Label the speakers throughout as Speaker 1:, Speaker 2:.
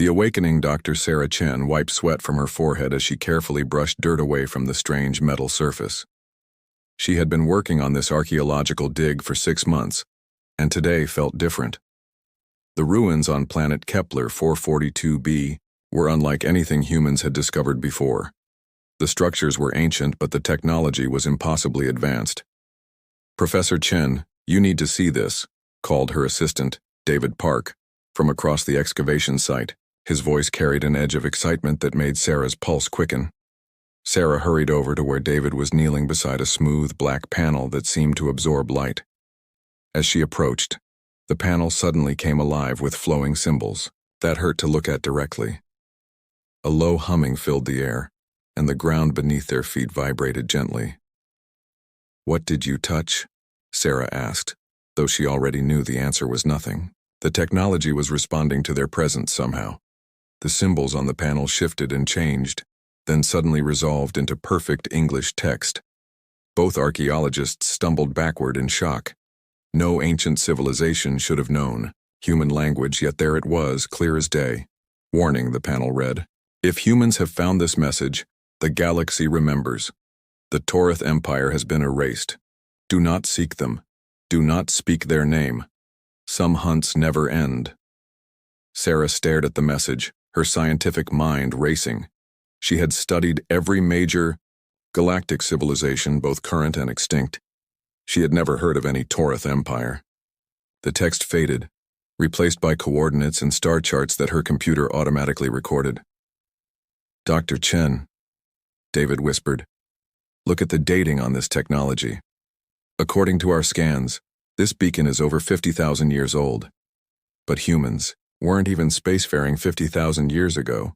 Speaker 1: The awakening Dr. Sarah Chen wiped sweat from her forehead as she carefully brushed dirt away from the strange metal surface. She had been working on this archaeological dig for 6 months, and today felt different. The ruins on planet Kepler 442b were unlike anything humans had discovered before. The structures were ancient, but the technology was impossibly advanced. "Professor Chen, you need to see this," called her assistant, David Park, from across the excavation site. His voice carried an edge of excitement that made Sarah's pulse quicken. Sarah hurried over to where David was kneeling beside a smooth black panel that seemed to absorb light. As she approached, the panel suddenly came alive with flowing symbols that hurt to look at directly. A low humming filled the air, and the ground beneath their feet vibrated gently. "What did you touch?" Sarah asked, though she already knew the answer was nothing. The technology was responding to their presence somehow. The symbols on the panel shifted and changed, then suddenly resolved into perfect English text. Both archaeologists stumbled backward in shock. No ancient civilization should have known human language, yet there it was, clear as day. "Warning," the panel read. "If humans have found this message, the galaxy remembers. The Torith Empire has been erased. Do not seek them. Do not speak their name. Some hunts never end." Sarah stared at the message, her scientific mind racing. She had studied every major galactic civilization, both current and extinct. She had never heard of any Torith Empire. The text faded, replaced by coordinates and star charts that her computer automatically recorded. "Dr. Chen," David whispered, "look at the dating on this technology. According to our scans, this beacon is over 50,000 years old. But humans weren't even spacefaring 50,000 years ago."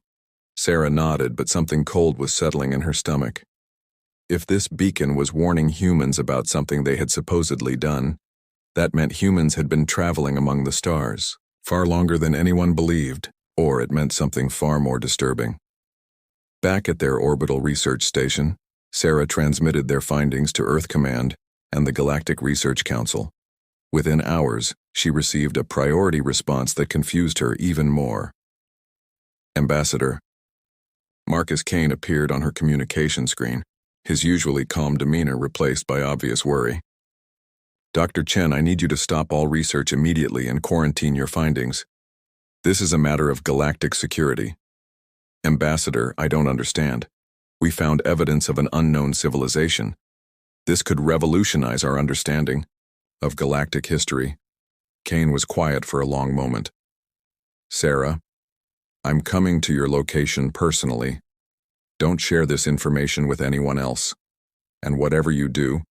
Speaker 1: Sarah nodded, but something cold was settling in her stomach. If this beacon was warning humans about something they had supposedly done, that meant humans had been traveling among the stars far longer than anyone believed, or it meant something far more disturbing. Back at their orbital research station, Sarah transmitted their findings to Earth Command and the Galactic Research Council. Within hours, she received a priority response that confused her even more. "Ambassador." Marcus Kane appeared on her communication screen, his usually calm demeanor replaced by obvious worry. "Dr. Chen, I need you to stop all research immediately and quarantine your findings. This is a matter of galactic security." "Ambassador, I don't understand. We found evidence of an unknown civilization. This could revolutionize our understanding of galactic history." Kane was quiet for a long moment. "Sarah, I'm coming to your location personally. Don't share this information with anyone else. And whatever you do,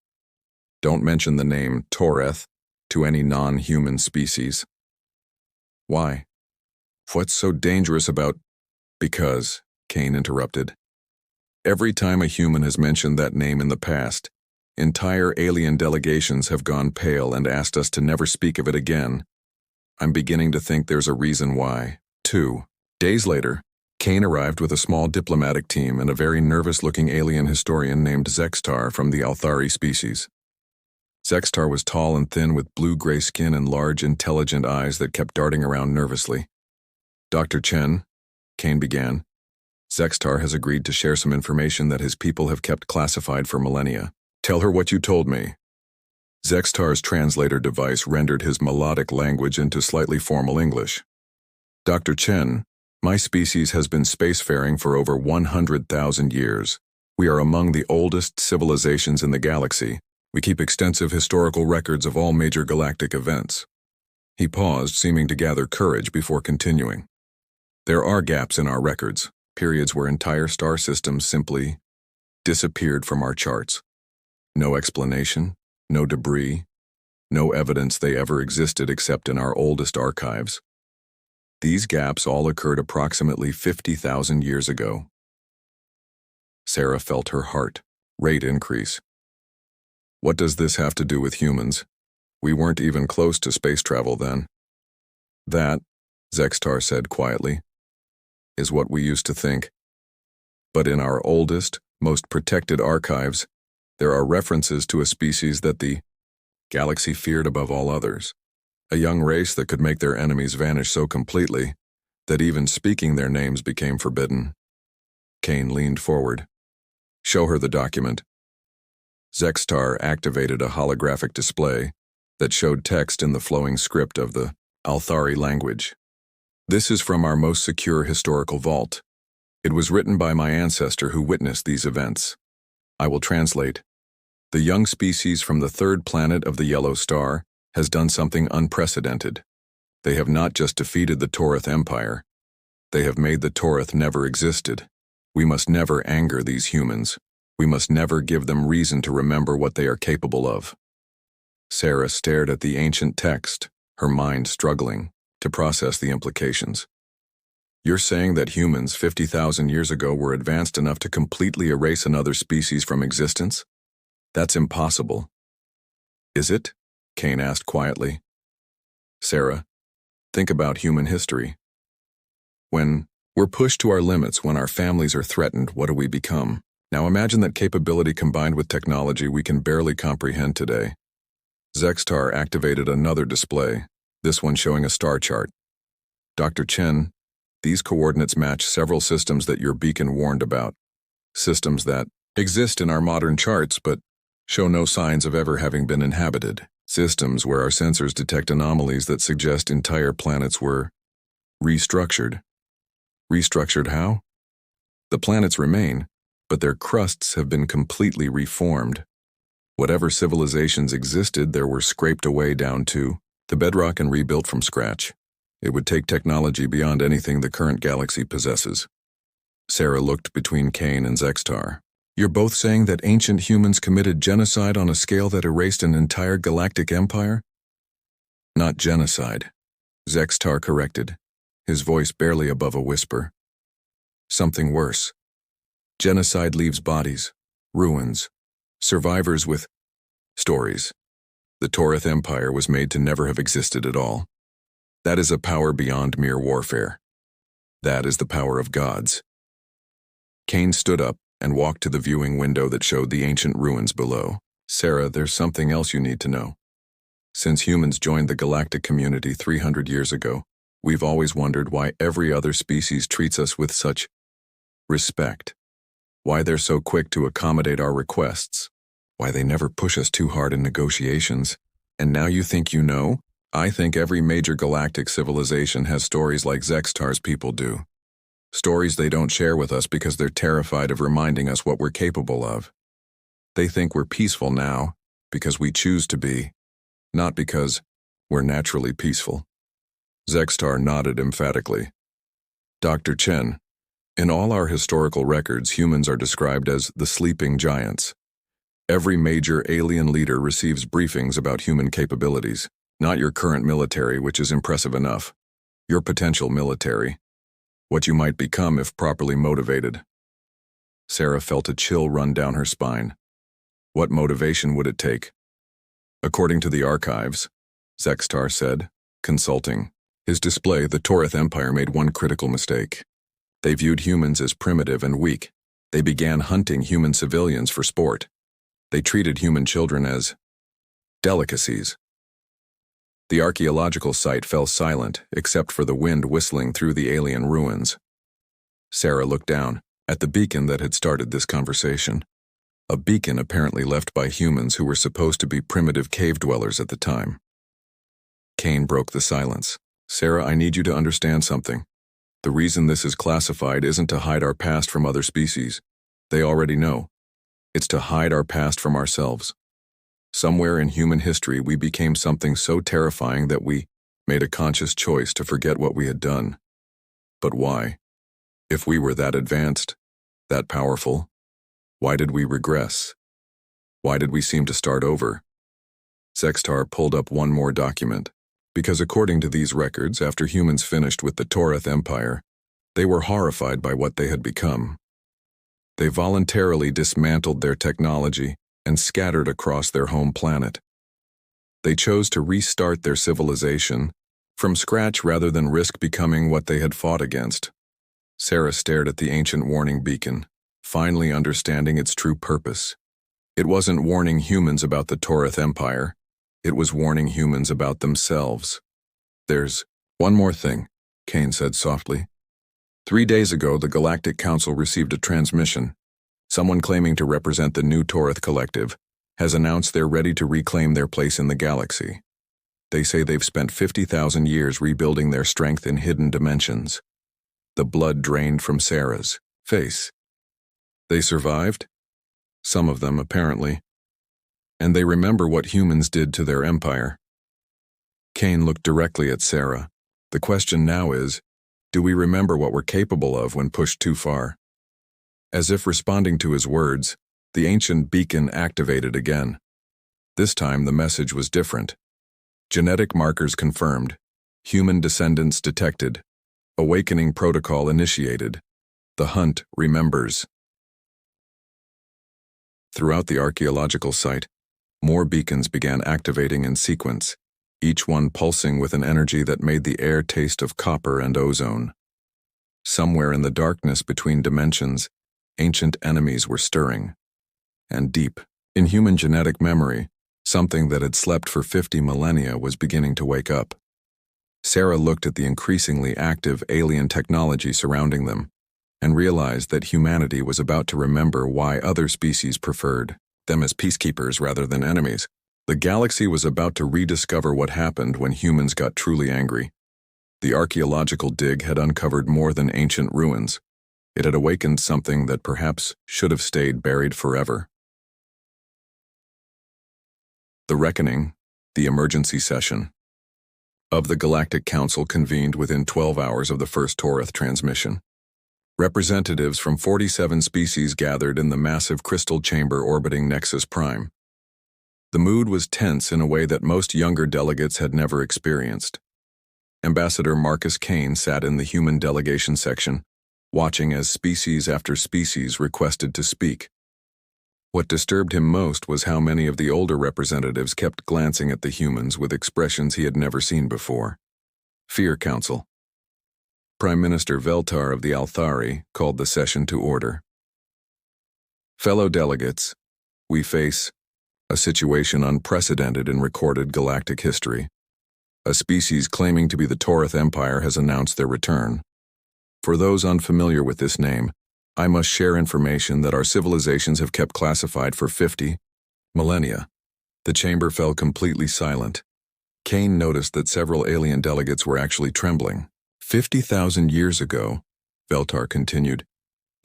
Speaker 1: don't mention the name Toreth to any non-human species." "Why? What's so dangerous about—" "Because," Kane interrupted, "every time a human has mentioned that name in the past, entire alien delegations have gone pale and asked us to never speak of it again. I'm beginning to think there's a reason why." 2 days later, Kane arrived with a small diplomatic team and a very nervous-looking alien historian named Zextar from the Althari species. Zextar was tall and thin with blue-gray skin and large, intelligent eyes that kept darting around nervously. "Dr. Chen," Kane began, "Zextar has agreed to share some information that his people have kept classified for millennia. Tell her what you told me." Zextar's translator device rendered his melodic language into slightly formal English. "Dr. Chen, my species has been spacefaring for over 100,000 years. We are among the oldest civilizations in the galaxy. We keep extensive historical records of all major galactic events." He paused, seeming to gather courage before continuing. "There are gaps in our records, periods where entire star systems simply disappeared from our charts. No explanation, no debris, no evidence they ever existed except in our oldest archives. These gaps all occurred approximately 50,000 years ago." Sarah felt her heart rate increase. "What does this have to do with humans? We weren't even close to space travel then." "That," Zextar said quietly, "is what we used to think. But in our oldest, most protected archives, there are references to a species that the galaxy feared above all others. A young race that could make their enemies vanish so completely that even speaking their names became forbidden. Kane leaned forward. Show her the document. Zextar activated a holographic display that showed text in the flowing script of the Althari language. This is from our most secure historical vault. It was written by my ancestor who witnessed these events. I will translate. The young species from the third planet of the yellow star has done something unprecedented. They have not just defeated the Torith Empire. They have made the Torith never existed. We must never anger these humans. We must never give them reason to remember what they are capable of. Sarah stared at the ancient text, her mind struggling to process the implications. You're saying that humans 50,000 years ago were advanced enough to completely erase another species from existence? That's impossible. Is it? Kane asked quietly. Sarah, think about human history. When we're pushed to our limits, when our families are threatened, what do we become? Now imagine that capability combined with technology we can barely comprehend today. Zextar activated another display, this one showing a star chart. Dr. Chen, these coordinates match several systems that your beacon warned about. Systems that exist in our modern charts but show no signs of ever having been inhabited. Systems where our sensors detect anomalies that suggest entire planets were restructured. Restructured how? The planets remain, but their crusts have been completely reformed. Whatever civilizations existed there were scraped away down to the bedrock and rebuilt from scratch. It would take technology beyond anything the current galaxy possesses. Sarah looked between Kane and Zextar. You're both saying that ancient humans committed genocide on a scale that erased an entire galactic empire? Not genocide, Zextar corrected, his voice barely above a whisper. Something worse. Genocide leaves bodies, ruins, survivors with stories. The Torith Empire was made to never have existed at all. That is a power beyond mere warfare. That is the power of gods. Kane stood up and walked to the viewing window that showed the ancient ruins below. Sarah, there's something else you need to know. Since humans joined the galactic community 300 years ago, we've always wondered why every other species treats us with such respect. Why they're so quick to accommodate our requests. Why they never push us too hard in negotiations. And now you think you know? I think every major galactic civilization has stories like Zextar's people do. Stories they don't share with us because they're terrified of reminding us what we're capable of. They think we're peaceful now because we choose to be, not because we're naturally peaceful. Zextar nodded emphatically. Dr. Chen, in all our historical records, humans are described as the sleeping giants. Every major alien leader receives briefings about human capabilities, not your current military, which is impressive enough. Your potential military. What you might become if properly motivated. Sarah felt a chill run down her spine. What motivation would it take? According to the archives, Zextar said, consulting his display, the Torith Empire made one critical mistake. They viewed humans as primitive and weak. They began hunting human civilians for sport. They treated human children as delicacies. The archaeological site fell silent except for the wind whistling through the alien ruins. Sarah looked down at the beacon that had started this conversation. A beacon apparently left by humans who were supposed to be primitive cave dwellers at the time. Kane broke the silence. Sarah, I need you to understand something. The reason this is classified isn't to hide our past from other species. They already know. It's to hide our past from ourselves. Somewhere in human history, we became something so terrifying that we made a conscious choice to forget what we had done. But why? If we were that advanced, that powerful, why did we regress? Why did we seem to start over? Zextar pulled up one more document. Because according to these records, after humans finished with the Torith Empire, they were horrified by what they had become. They voluntarily dismantled their technology and scattered across their home planet. They chose to restart their civilization from scratch rather than risk becoming what they had fought against. Sarah stared at the ancient warning beacon, finally understanding its true purpose. It wasn't warning humans about the Torith Empire. It was warning humans about themselves. There's one more thing. Kane said softly. 3 days ago, the Galactic Council received a transmission. Someone claiming to represent the New Torith Collective has announced they're ready to reclaim their place in the galaxy. They say they've spent 50,000 years rebuilding their strength in hidden dimensions. The blood drained from Sarah's face. They survived? Some of them, apparently. And they remember what humans did to their empire. Kane looked directly at Sarah. The question now is, do we remember what we're capable of when pushed too far? As if responding to his words, the ancient beacon activated again. This time the message was different. Genetic markers confirmed. Human descendants detected. Awakening protocol initiated. The hunt remembers. Throughout the archaeological site, more beacons began activating in sequence, each one pulsing with an energy that made the air taste of copper and ozone. Somewhere in the darkness between dimensions, ancient enemies were stirring. And deep, in human genetic memory, something that had slept for 50 millennia was beginning to wake up. Sarah looked at the increasingly active alien technology surrounding them and realized that humanity was about to remember why other species preferred them as peacekeepers rather than enemies. The galaxy was about to rediscover what happened when humans got truly angry. The archaeological dig had uncovered more than ancient ruins. It had awakened something that perhaps should have stayed buried forever. The reckoning, the emergency session of the Galactic Council convened within 12 hours of the first Torith transmission. Representatives from 47 species gathered in the massive crystal chamber orbiting Nexus Prime. The mood was tense in a way that most younger delegates had never experienced. Ambassador Marcus Kane sat in the human delegation section, watching as species after species requested to speak. What disturbed him most was how many of the older representatives kept glancing at the humans with expressions he had never seen before. Fear Council. Prime Minister Veltar of the Althari called the session to order. Fellow delegates, we face a situation unprecedented in recorded galactic history. A species claiming to be the Torith Empire has announced their return. For those unfamiliar with this name, I must share information that our civilizations have kept classified for 50 millennia. The chamber fell completely silent. Kane noticed that several alien delegates were actually trembling. 50,000 years ago, Veltar continued,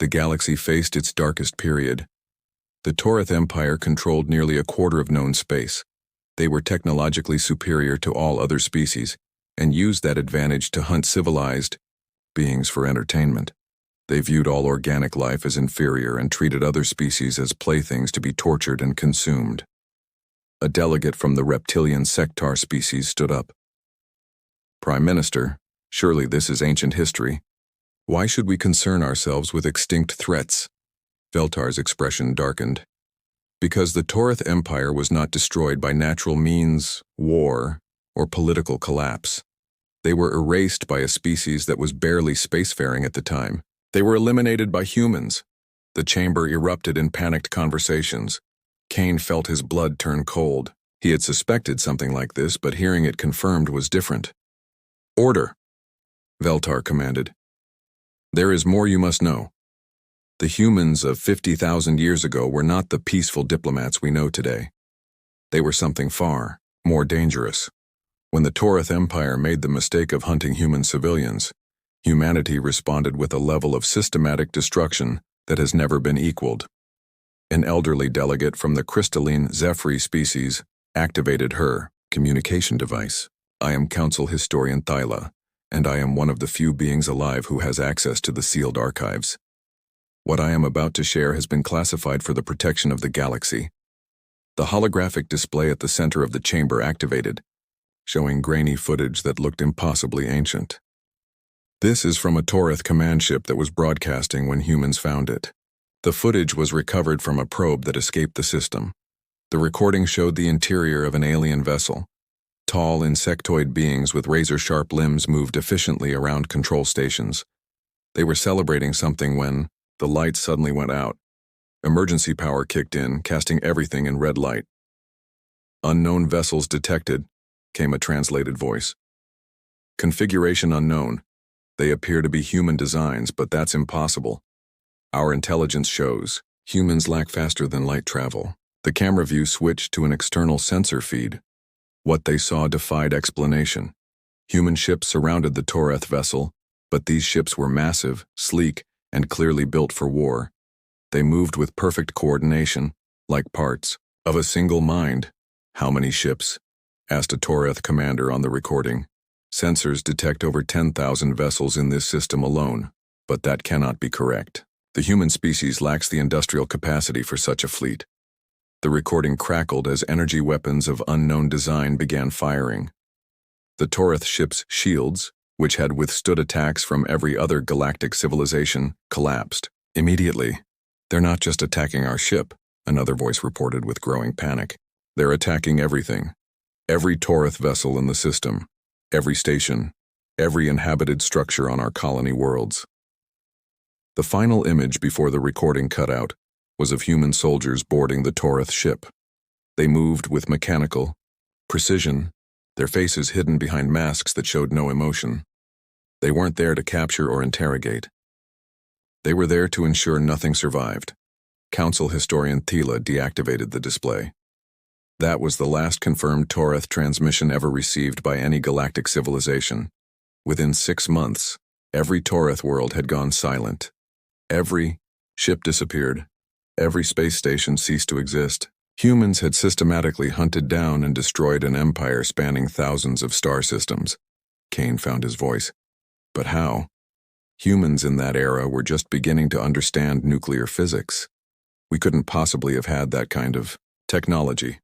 Speaker 1: the galaxy faced its darkest period. The Torith Empire controlled nearly a quarter of known space. They were technologically superior to all other species, and used that advantage to hunt civilized beings for entertainment. They viewed all organic life as inferior and treated other species as playthings to be tortured and consumed. A delegate from the reptilian sectar species stood up. Prime Minister, surely this is ancient history. Why should we concern ourselves with extinct threats? Veltar's expression darkened. Because the Torith Empire was not destroyed by natural means, war, or political collapse. They were erased by a species that was barely spacefaring at the time. They were eliminated by humans. The chamber erupted in panicked conversations. Kane felt his blood turn cold. He had suspected something like this, but hearing it confirmed was different. Order, Veltar commanded. There is more you must know. The humans of 50,000 years ago were not the peaceful diplomats we know today. They were something far more dangerous. When the Torith Empire made the mistake of hunting human civilians, humanity responded with a level of systematic destruction that has never been equaled. An elderly delegate from the crystalline Zephyr species activated her communication device. I am Council Historian Thyla, and I am one of the few beings alive who has access to the sealed archives. What I am about to share has been classified for the protection of the galaxy. The holographic display at the center of the chamber activated, showing grainy footage that looked impossibly ancient. This is from a Torith command ship that was broadcasting when humans found it. The footage was recovered from a probe that escaped the system. The recording showed the interior of an alien vessel. Tall insectoid beings with razor-sharp limbs moved efficiently around control stations. They were celebrating something when the lights suddenly went out. Emergency power kicked in, casting everything in red light. Unknown vessels detected, came a translated voice. Configuration unknown. They appear to be human designs, but that's impossible. Our intelligence shows humans lack faster than light travel. The camera view switched to an external sensor feed. What they saw defied explanation. Human ships surrounded the Toreth vessel, but these ships were massive, sleek, and clearly built for war. They moved with perfect coordination, like parts of a single mind. "How many ships?" asked a Toreth commander on the recording. "Sensors detect over 10,000 vessels in this system alone, but that cannot be correct. The human species lacks the industrial capacity for such a fleet." The recording crackled as energy weapons of unknown design began firing. The Toreth ship's shields, which had withstood attacks from every other galactic civilization, collapsed. Immediately. "They're not just attacking our ship," another voice reported with growing panic. "They're attacking everything. Every Toreth vessel in the system, every station, every inhabited structure on our colony worlds." The final image before the recording cut out was of human soldiers boarding the Toreth ship. They moved with mechanical precision, their faces hidden behind masks that showed no emotion. They weren't there to capture or interrogate. They were there to ensure nothing survived. Council historian Thiele deactivated the display. That was the last confirmed Toreth transmission ever received by any galactic civilization. Within 6 months, every Toreth world had gone silent. Every ship disappeared. Every space station ceased to exist. Humans had systematically hunted down and destroyed an empire spanning thousands of star systems. Kane found his voice. But how? Humans in that era were just beginning to understand nuclear physics. We couldn't possibly have had that kind of technology.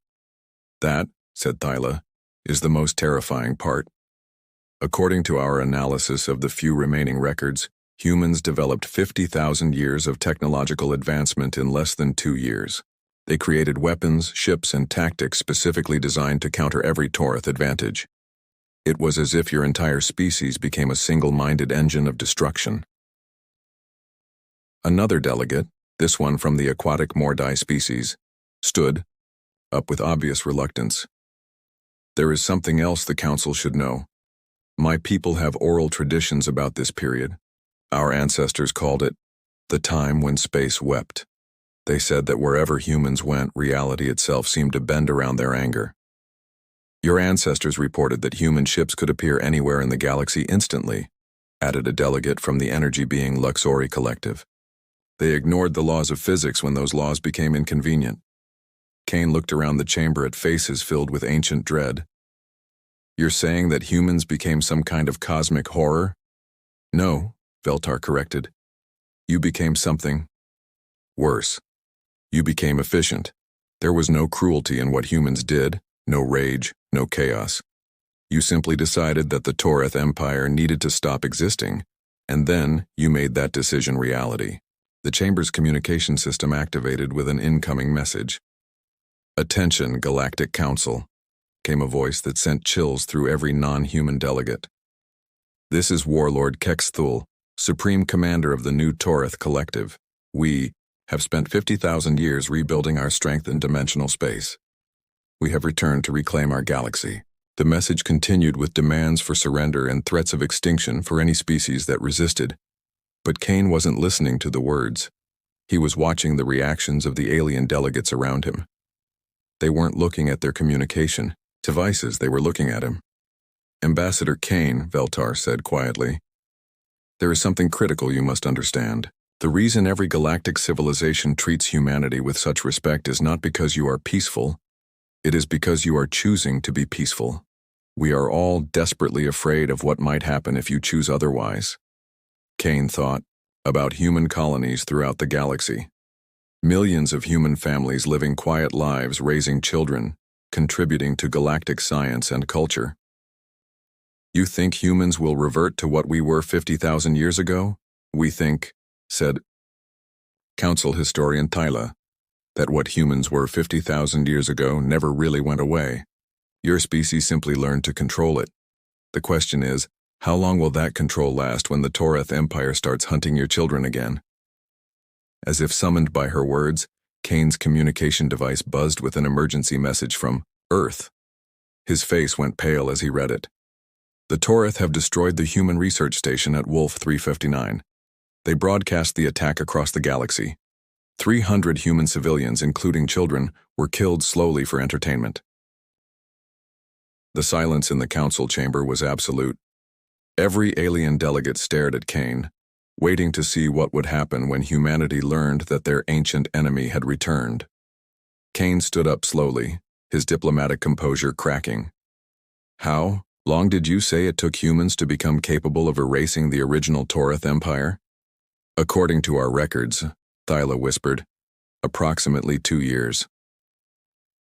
Speaker 1: "That," said Thiele, "is the most terrifying part. According to our analysis of the few remaining records, humans developed 50,000 years of technological advancement in less than 2 years. They created weapons, ships, and tactics specifically designed to counter every Toreth advantage. It was as if your entire species became a single-minded engine of destruction." Another delegate, this one from the aquatic Mordai species, stood up with obvious reluctance. "There is something else the council should know. My people have oral traditions about this period. Our ancestors called it the time when space wept. They said that wherever humans went, reality itself seemed to bend around their anger. Your ancestors reported that human ships could appear anywhere in the galaxy instantly," added a delegate from the energy being Luxori Collective. "They ignored the laws of physics when those laws became inconvenient." Kane looked around the chamber at faces filled with ancient dread. "You're saying that humans became some kind of cosmic horror?" "No," Veltar corrected. "You became something worse. You became efficient. There was no cruelty in what humans did, no rage, no chaos. You simply decided that the Toreth Empire needed to stop existing, and then you made that decision reality." The chamber's communication system activated with an incoming message. "Attention, Galactic Council," came a voice that sent chills through every non-human delegate. "This is Warlord Kexthul, Supreme Commander of the new Toreth Collective. We have spent 50,000 years rebuilding our strength in dimensional space. We have returned to reclaim our galaxy." The message continued with demands for surrender and threats of extinction for any species that resisted. But Kane wasn't listening to the words. He was watching the reactions of the alien delegates around him. They weren't looking at their communication devices, they were looking at him. "Ambassador Kane," Veltar said quietly, "there is something critical you must understand. The reason every galactic civilization treats humanity with such respect is not because you are peaceful. It is because you are choosing to be peaceful. We are all desperately afraid of what might happen if you choose otherwise." Kane thought about human colonies throughout the galaxy. Millions of human families living quiet lives, raising children, contributing to galactic science and culture. "You think humans will revert to what we were 50,000 years ago? We think," said Council historian Thiele, "that what humans were 50,000 years ago never really went away. Your species simply learned to control it. The question is, how long will that control last when the Toreth Empire starts hunting your children again?" As if summoned by her words, Kane's communication device buzzed with an emergency message from Earth. His face went pale as he read it. The Torith have destroyed the human research station at Wolf 359. They broadcast the attack across the galaxy. 300 human civilians, including children, were killed slowly for entertainment. The silence in the council chamber was absolute. Every alien delegate stared at Kane, waiting to see what would happen when humanity learned that their ancient enemy had returned. Kane stood up slowly, his diplomatic composure cracking. How long did you say it took humans to become capable of erasing the original Torith Empire? According to our records, Thyla whispered, approximately 2 years.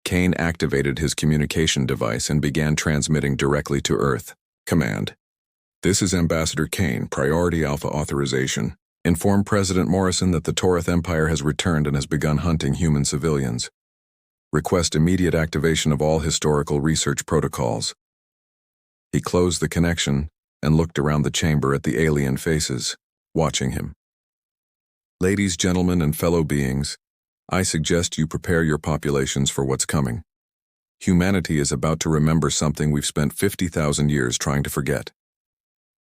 Speaker 1: Kane activated his communication device and began transmitting directly to Earth. Command. This is Ambassador Kane, Priority Alpha Authorization. Inform President Morrison that the Torith Empire has returned and has begun hunting human civilians. Request immediate activation of all historical research protocols. He closed the connection and looked around the chamber at the alien faces, watching him. Ladies, gentlemen, and fellow beings, I suggest you prepare your populations for what's coming. Humanity is about to remember something we've spent 50,000 years trying to forget.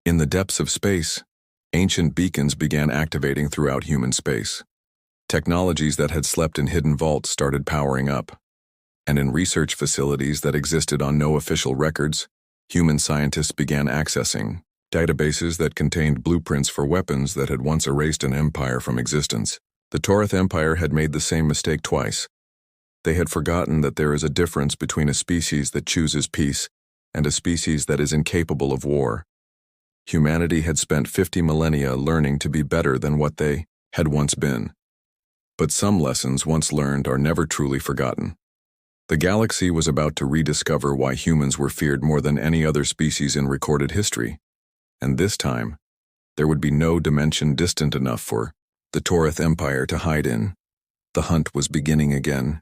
Speaker 1: In the depths of space, ancient beacons began activating throughout human space. Technologies that had slept in hidden vaults started powering up. And in research facilities that existed on no official records, human scientists began accessing databases that contained blueprints for weapons that had once erased an empire from existence. The Torith Empire had made the same mistake twice. They had forgotten that there is a difference between a species that chooses peace and a species that is incapable of war. Humanity had spent 50 millennia learning to be better than what they had once been. But some lessons once learned are never truly forgotten. The galaxy was about to rediscover why humans were feared more than any other species in recorded history. And this time, there would be no dimension distant enough for the Torith Empire to hide in. The hunt was beginning again.